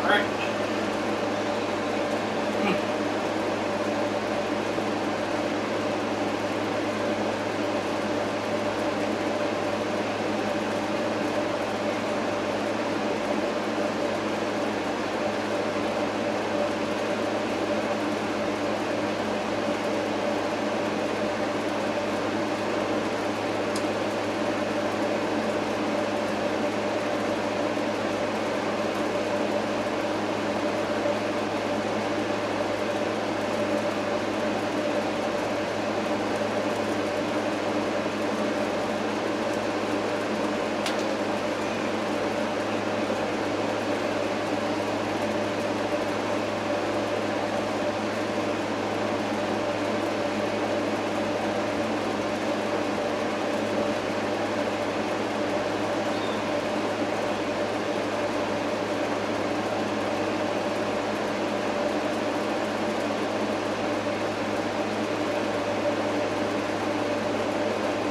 Alright.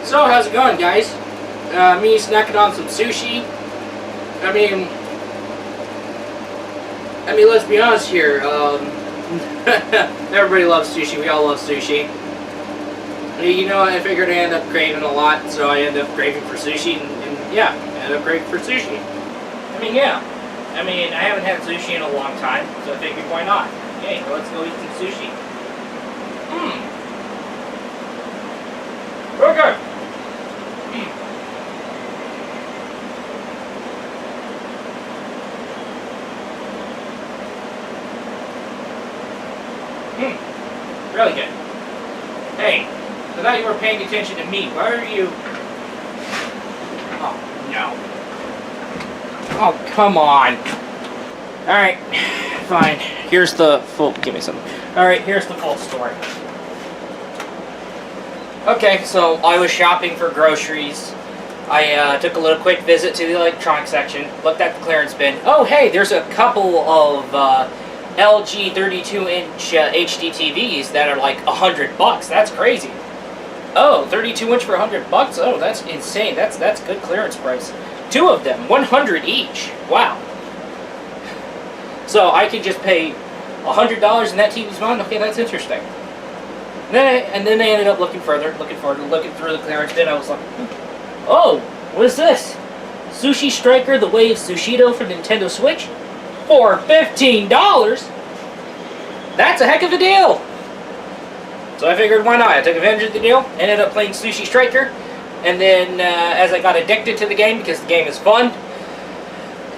So, how's it going, guys? Me snacking on some sushi. I mean, let's be honest here. Everybody loves sushi. We all love sushi. You know, I figured I end up craving a lot, so I end up craving for sushi, and yeah, I end up craving for sushi. I mean, yeah. I mean, I haven't had sushi in a long time, so I figured, why not? Hey, let's go eat some sushi. Okay. Really good. Hey, I thought you were paying attention to me. Why are you... Oh, no. Oh, come on. Alright, fine. Here's the full... Give me some. Alright, here's the full story. Okay, so I was shopping for groceries. I took a little quick visit to the electronics section, looked at the clearance bin. Oh, hey, there's a couple of LG 32-inch HD TVs that are like $100. That's crazy. Oh, 32-inch for $100? Oh, that's insane. That's good clearance price. Two of them, $100 each. Wow. So I can just pay $100 and that TV's mine? Okay, that's interesting. And then I ended up looking through the clearance bin. I was like, oh, what is this? Sushi Striker: The Way of Sushido for Nintendo Switch? For $15? That's a heck of a deal! So I figured, why not? I took advantage of the deal, ended up playing Sushi Striker, and then as I got addicted to the game, because the game is fun,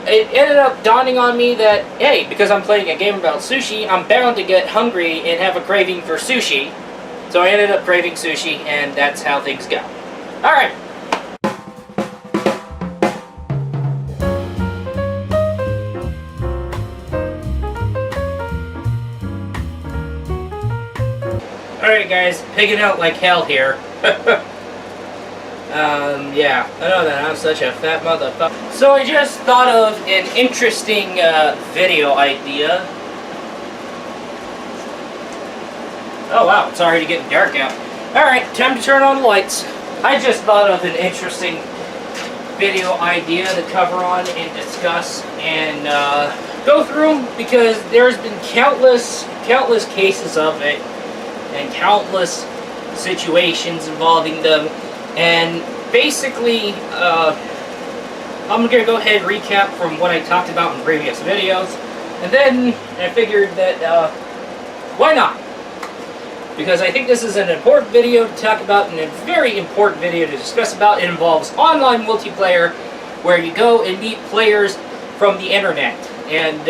it ended up dawning on me that, hey, because I'm playing a game about sushi, I'm bound to get hungry and have a craving for sushi. So I ended up craving sushi, and that's how things go. Alright. Alright guys, pigging out like hell here. Yeah, I know that I'm such a fat motherfucker. So I just thought of an interesting video idea. Oh wow, it's already getting dark out. Alright, time to turn on the lights. I just thought of an interesting video idea to cover on and discuss and go through, because there's been countless cases of it and countless situations involving them, and basically I'm going to go ahead and recap from what I talked about in previous videos, and then I figured that why not? Because I think this is an important video to talk about and a very important video to discuss about. It involves online multiplayer where you go and meet players from the internet. And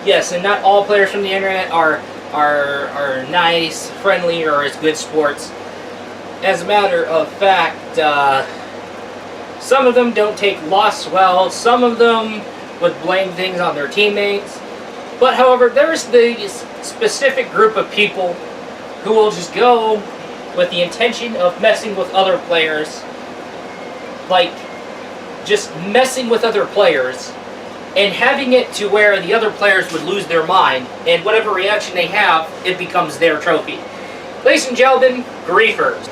yes, and not all players from the internet are nice, friendly, or as good sports. As a matter of fact, some of them don't take loss well, some of them would blame things on their teammates. But however, there's the specific group of people who will just go with the intention of messing with other players, like just messing with other players and having it to where the other players would lose their mind, and whatever reaction they have, it becomes their trophy. Ladies and gentlemen, griefers.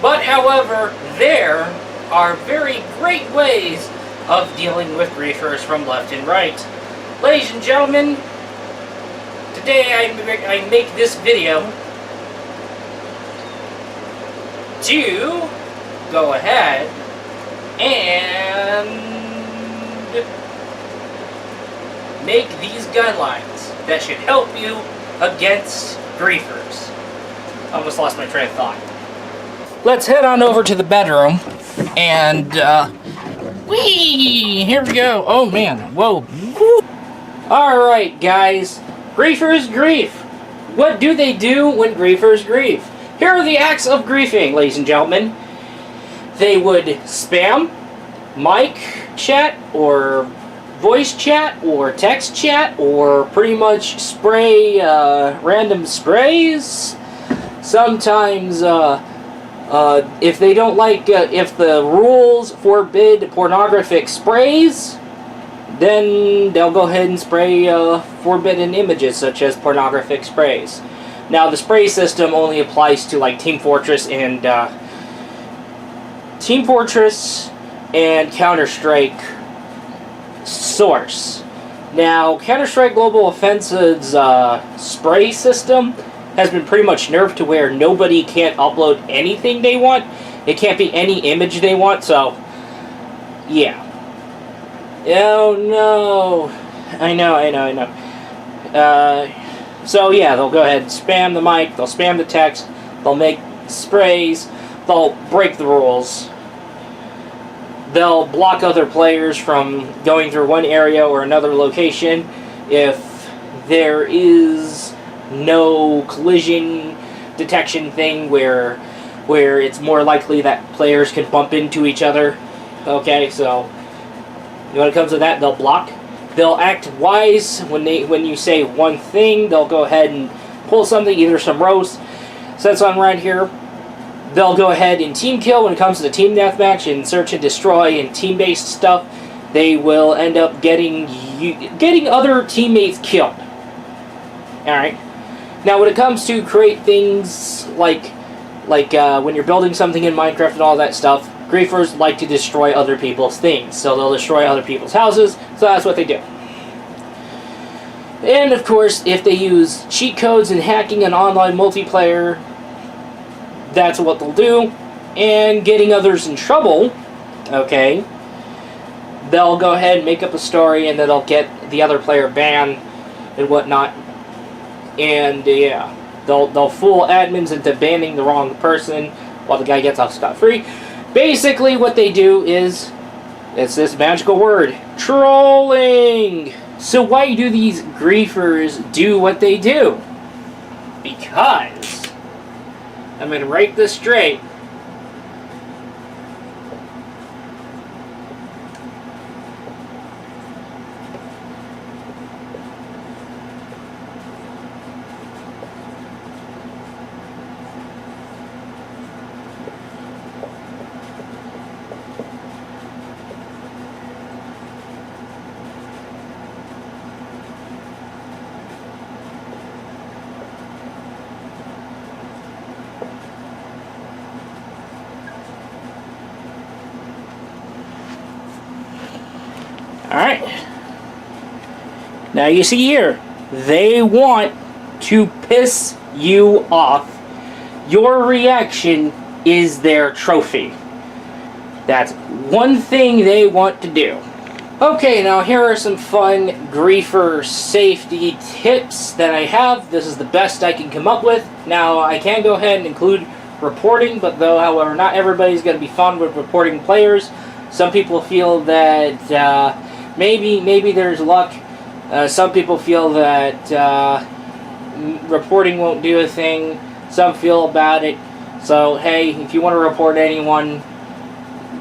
But however, there are very great ways of dealing with griefers from left and right. Ladies and gentlemen, today I make this video to go ahead and make these guidelines that should help you against griefers. I almost lost my train of thought. Let's head on over to the bedroom and whee! Here we go. Oh man, whoa. Alright guys, griefers grief. What do they do when griefers grief? Here are the acts of griefing, ladies and gentlemen. They would spam, mic chat, or voice chat, or text chat, or pretty much spray random sprays. Sometimes, if they don't like, if the rules forbid pornographic sprays, then they'll go ahead and spray forbidden images such as pornographic sprays. Now the spray system only applies to like Team Fortress and Counter-Strike Source. Now Counter-Strike Global Offensive's spray system has been pretty much nerfed to where nobody can't upload anything they want. It can't be any image they want, so yeah. Oh no. I know. So yeah, they'll go ahead and spam the mic, they'll spam the text, they'll make sprays, they'll break the rules. They'll block other players from going through one area or another location if there is no collision detection thing where it's more likely that players can bump into each other. Okay, so when it comes to that, they'll block. They'll act wise when you say one thing. They'll go ahead and pull something, either some roast. Since I'm right here, they'll go ahead and team kill when it comes to the team deathmatch and search and destroy and team-based stuff. They will end up getting other teammates killed. All right. Now, when it comes to create things like when you're building something in Minecraft and all that stuff, griefers like to destroy other people's things. So they'll destroy other people's houses, so that's what they do. And of course, if they use cheat codes and hacking and online multiplayer, that's what they'll do. And getting others in trouble, okay, they'll go ahead and make up a story and then they'll get the other player banned and whatnot. And yeah, they'll fool admins into banning the wrong person while the guy gets off scot-free. Basically, what they do is, it's this magical word, trolling. So why do these griefers do what they do? Because, I'm going to write this straight. Alright. Now you see here, they want to piss you off. Your reaction is their trophy. That's one thing they want to do. Okay, now here are some fun griefer safety tips that I have. This is the best I can come up with. Now, I can go ahead and include reporting, but however, not everybody's going to be fun with reporting players. Some people feel that maybe there's luck. Some people feel that reporting won't do a thing. Some feel about it. So, hey, if you want to report anyone,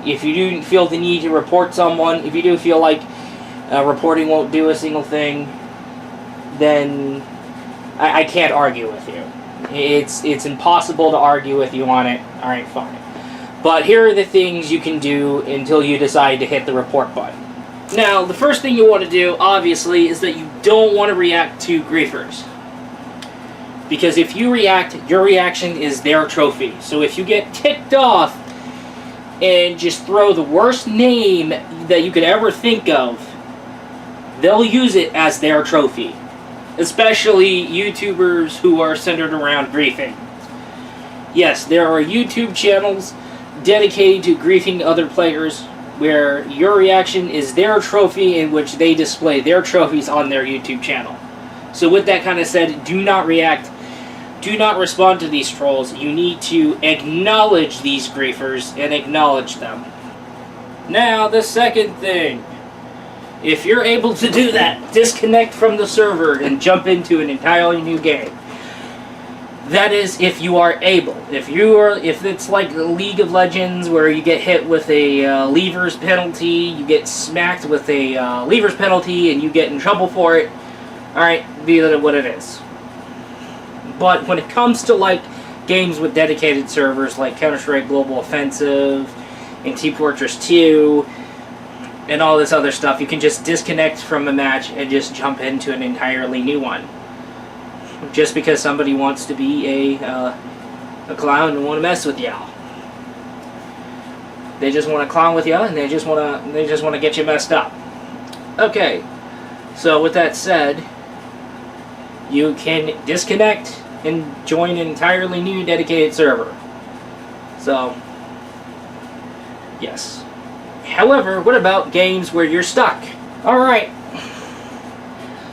if you do feel the need to report someone, if you do feel like reporting won't do a single thing, then I can't argue with you. It's impossible to argue with you on it. Alright, fine. But here are the things you can do until you decide to hit the report button. Now, the first thing you want to do, obviously, is that you don't want to react to griefers. Because if you react, your reaction is their trophy. So if you get ticked off and just throw the worst name that you could ever think of they'll use it as their trophy. Especially YouTubers who are centered around griefing. Yes, there are YouTube channels dedicated to griefing other players where your reaction is their trophy in which they display their trophies on their YouTube channel. So with that kind of said, do not react. Do not respond to these trolls. You need to acknowledge these griefers and acknowledge them. Now, the second thing. If you're able to do that, disconnect from the server and jump into an entirely new game. That is, if you are able. If it's like League of Legends where you get hit with a levers penalty, you get smacked with a levers penalty, and you get in trouble for it. Alright, be that what it is. But when it comes to like games with dedicated servers like Counter-Strike Global Offensive and Team Fortress 2 and all this other stuff, you can just disconnect from a match and just jump into an entirely new one. Just because somebody wants to be a clown and want to mess with y'all. They just want to clown with you, and they just want to get you messed up. Okay, so with that said, you can disconnect and join an entirely new dedicated server. So, yes. However, what about games where you're stuck? Alright.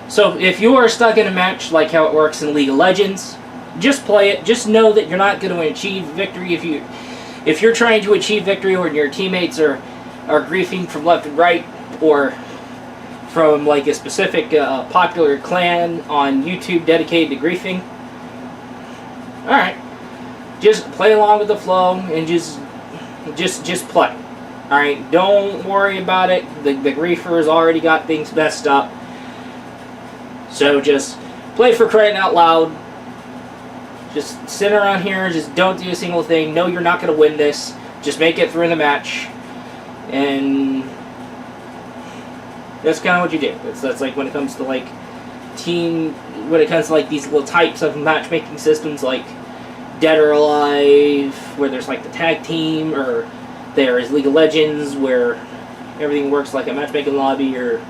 So, if you are stuck in a match like how it works in League of Legends, just play it. Just know that you're not going to achieve victory if you're trying to achieve victory when your teammates are griefing from left and right, or from like a specific popular clan on YouTube dedicated to griefing. Alright. Just play along with the flow and just play. Alright, don't worry about it. The griefer's already got things messed up. So just play for crying out loud. Just sit around here, just don't do a single thing. No, you're not going to win this. Just make it through the match. And that's kind of what you do. That's like when it comes to like when it comes to like these little types of matchmaking systems like Dead or Alive, where there's like the tag team, or there is League of Legends, where everything works like a matchmaking lobby, or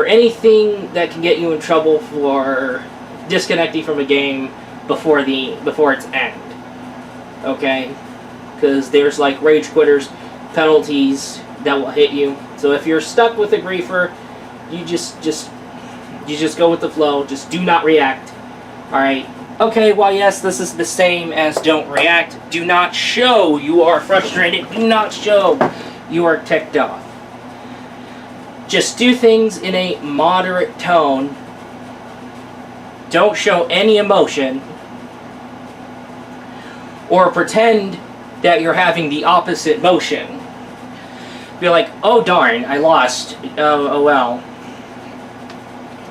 anything that can get you in trouble for disconnecting from a game before its end. Okay? Because there's like rage quitters, penalties that will hit you. So if you're stuck with a griefer, you just go with the flow. Just do not react. Alright? Okay, well yes, this is the same as don't react. Do not show you are frustrated. Do not show you are ticked off. Just do things in a moderate tone. Don't show any emotion. Or pretend that you're having the opposite motion. Be like, oh darn, I lost. Oh well.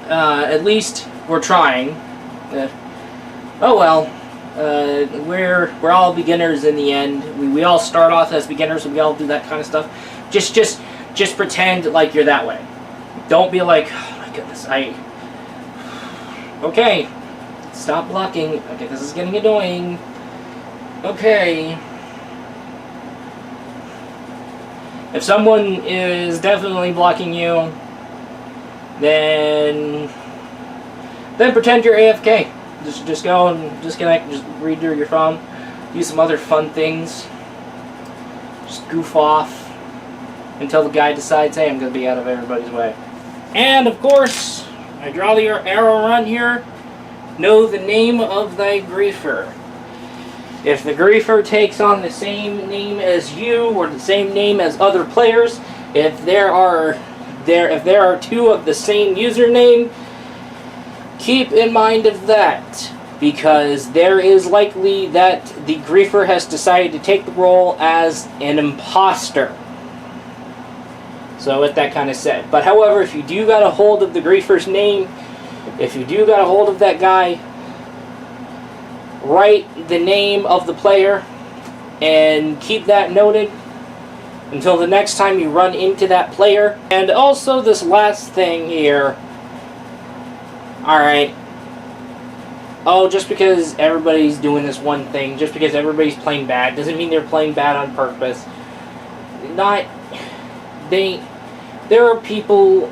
At least we're trying. Oh well. We're all beginners in the end. We all start off as beginners, and we all do that kind of stuff. Just pretend like you're that way. Don't be like, oh my goodness, okay, stop blocking. Okay, this is getting annoying. Okay. If someone is definitely blocking you, then pretend you're AFK. Just go and disconnect, just read through your phone, do some other fun things. Just goof off until the guy decides, hey, I'm going to be out of everybody's way. And, of course, I draw the arrow around here. Know the name of thy griefer. If the griefer takes on the same name as you, or the same name as other players, if there are two of the same username, keep in mind of that. Because there is likely that the griefer has decided to take the role as an imposter. So with that kind of said. But however, if you do got a hold of the griefer's name, if you do got a hold of that guy, write the name of the player and keep that noted until the next time you run into that player. And also this last thing here. Alright. Oh, just because everybody's doing this one thing, just because everybody's playing bad, doesn't mean they're playing bad on purpose. there are people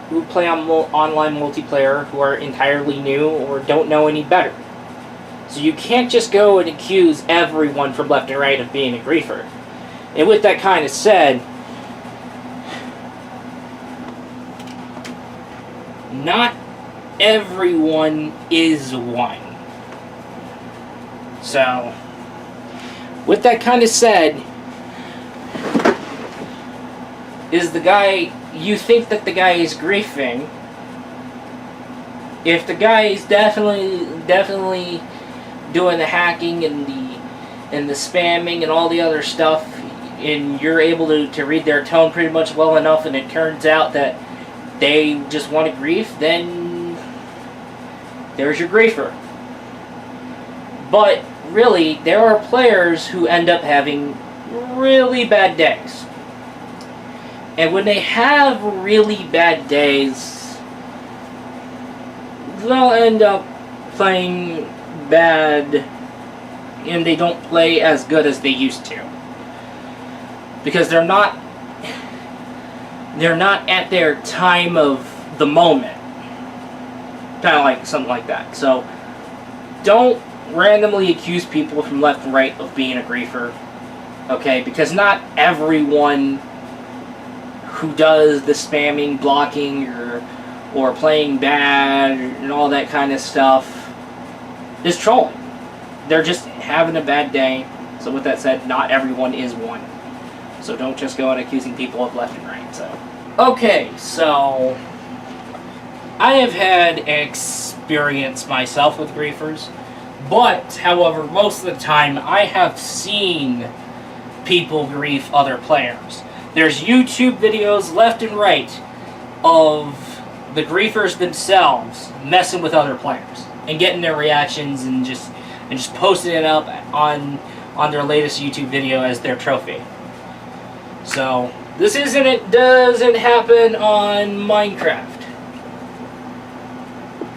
who play on online multiplayer who are entirely new or don't know any better. So you can't just go and accuse everyone from left and right of being a griefer. And with that kind of said, not everyone is one. So, with that kind of said, is the guy, you think that the guy is griefing? If the guy is definitely doing the hacking and the spamming and all the other stuff, and you're able to read their tone pretty much well enough, and it turns out that they just want to grief, then there's your griefer. But really, there are players who end up having really bad days. And when they have really bad days, they'll end up playing bad, and they don't play as good as they used to. Because they're not at their time of the moment. Kind of like something like that. So, don't randomly accuse people from left and right of being a griefer. Okay? Because not everyone who does the spamming, blocking, or playing bad, and all that kind of stuff is trolling. They're just having a bad day. So with that said, not everyone is one. So don't just go on accusing people of left and right. So, okay, so I have had experience myself with griefers, but however, most of the time I have seen people grief other players. There's YouTube videos left and right of the griefers themselves messing with other players and getting their reactions and just posting it up on their latest YouTube video as their trophy. So it doesn't happen on Minecraft.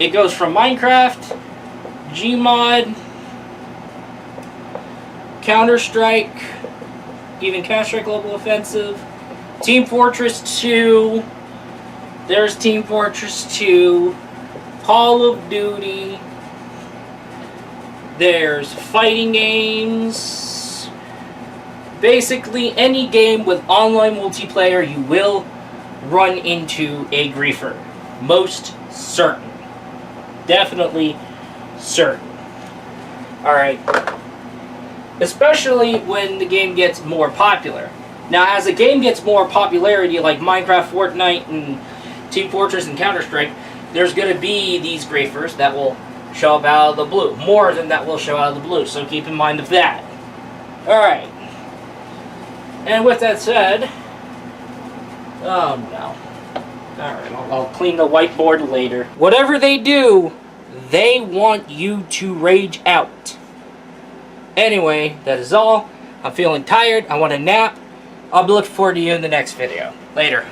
It goes from Minecraft, Gmod, Counter-Strike, even Counter-Strike Global Offensive, Team Fortress 2, there's Team Fortress 2, Call of Duty, there's fighting games. Basically, any game with online multiplayer, you will run into a griefer. Most certain. Definitely certain. Alright. Especially when the game gets more popular. Now, as the game gets more popularity, like Minecraft, Fortnite, and Team Fortress, and Counter-Strike, there's going to be these griefers that will show up out of the blue. More than that will show out of the blue, so keep in mind of that. Alright. And with that said, oh no. Alright, I'll clean the whiteboard later. Whatever they do, they want you to rage out. Anyway, that is all. I'm feeling tired. I want a nap. I'll be looking forward to you in the next video. Later.